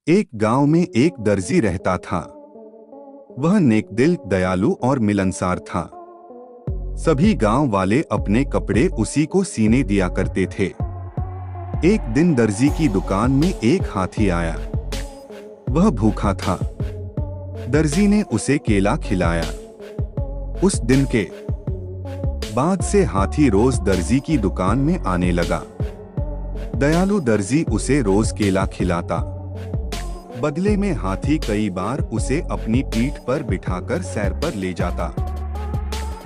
एक गांव में एक दर्जी रहता था। वह नेकदिल, दयालु और मिलनसार था। सभी गांव वाले अपने कपड़े उसी को सीने दिया करते थे। एक दिन दर्जी की दुकान में एक हाथी आया। वह भूखा था। दर्जी ने उसे केला खिलाया। उस दिन के बाद से हाथी रोज दर्जी की दुकान में आने लगा। दयालु दर्जी उसे रोज केला खिलाता। बदले में हाथी कई बार उसे अपनी पीठ पर बिठाकर सैर पर ले जाता।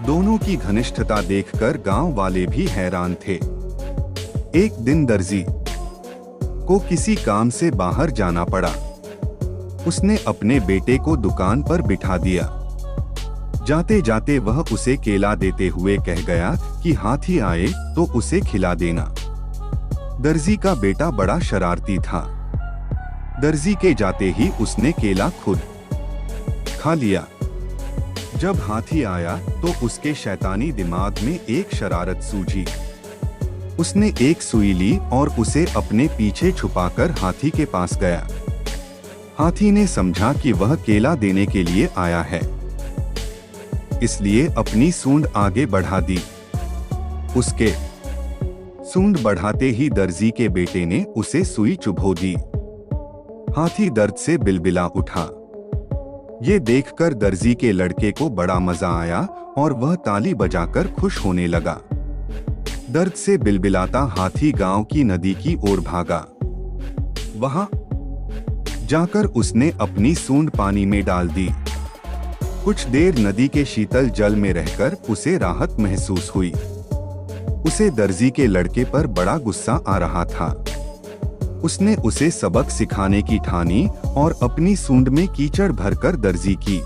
दोनों की घनिष्ठता देखकर गांव वाले भी हैरान थे। एक दिन दर्जी को किसी काम से बाहर जाना पड़ा। उसने अपने बेटे को दुकान पर बिठा दिया। जाते जाते वह उसे केला देते हुए कह गया कि हाथी आए तो उसे खिला देना। दर्जी का बेटा बड़ा शरारती था। दर्जी के जाते ही उसने केला खुद खा लिया। जब हाथी आया तो उसके शैतानी दिमाग में एक शरारत सूझी। उसने एक सुई ली और उसे अपने पीछे छुपाकर हाथी के पास गया। हाथी ने समझा कि वह केला देने के लिए आया है, इसलिए अपनी सूंड आगे बढ़ा दी। उसके सूंड बढ़ाते ही दर्जी के बेटे ने उसे सुई चुभो दी। हाथी दर्द से बिलबिला उठा। ये देखकर दर्जी के लड़के को बड़ा मजा आया और वह ताली बजाकर खुश होने लगा। दर्द से बिलबिलाता हाथी गांव की नदी की ओर भागा। वहां जाकर उसने अपनी सूंड पानी में डाल दी। कुछ देर नदी के शीतल जल में रहकर उसे राहत महसूस हुई। उसे दर्जी के लड़के पर बड़ा गुस्सा आ रहा था। उसने उसे सबक सिखाने की ठानी और अपनी सूंड में कीचड़ भरकर दर्जी की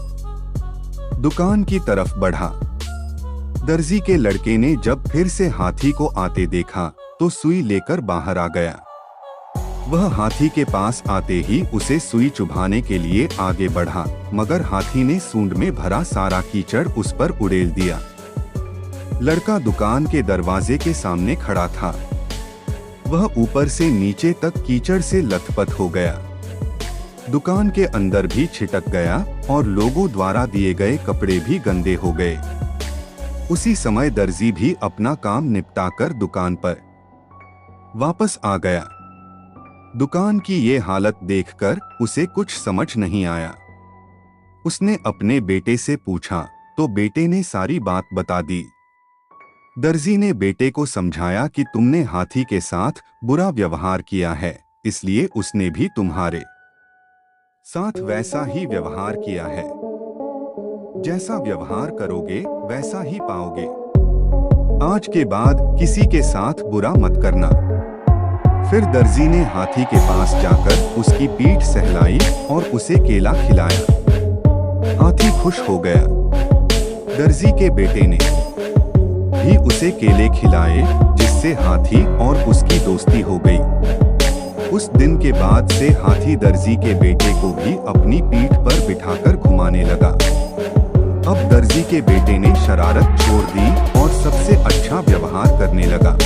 दुकान की तरफ बढ़ा। दर्जी के लड़के ने जब फिर से हाथी को आते देखा तो सुई लेकर बाहर आ गया। वह हाथी के पास आते ही उसे सुई चुभाने के लिए आगे बढ़ा, मगर हाथी ने सूंड में भरा सारा कीचड़ उस पर उड़ेल दिया। लड़का दुकान के दरवाजे के सामने खड़ा था। वह ऊपर से नीचे तक कीचड़ से लथपथ हो गया। दुकान के अंदर भी छिटक गया और लोगों द्वारा दिए गए कपड़े भी गंदे हो गए। उसी समय दर्जी भी अपना काम निपटाकर दुकान पर वापस आ गया। दुकान की ये हालत देखकर उसे कुछ समझ नहीं आया। उसने अपने बेटे से पूछा तो बेटे ने सारी बात बता दी। दर्जी ने बेटे को समझाया कि तुमने हाथी के साथ बुरा व्यवहार किया है, इसलिए उसने भी तुम्हारे साथ वैसा ही व्यवहार किया है। जैसा व्यवहार करोगे वैसा ही पाओगे। आज के बाद किसी के साथ बुरा मत करना। फिर दर्जी ने हाथी के पास जाकर उसकी पीठ सहलाई और उसे केला खिलाया। हाथी खुश हो गया। दर्जी के बेटे ने भी उसे केले खिलाए, जिससे हाथी और उसकी दोस्ती हो गई। उस दिन के बाद से हाथी दर्जी के बेटे को भी अपनी पीठ पर बिठाकर घुमाने लगा। अब दर्जी के बेटे ने शरारत छोड़ दी और सबसे अच्छा व्यवहार करने लगा।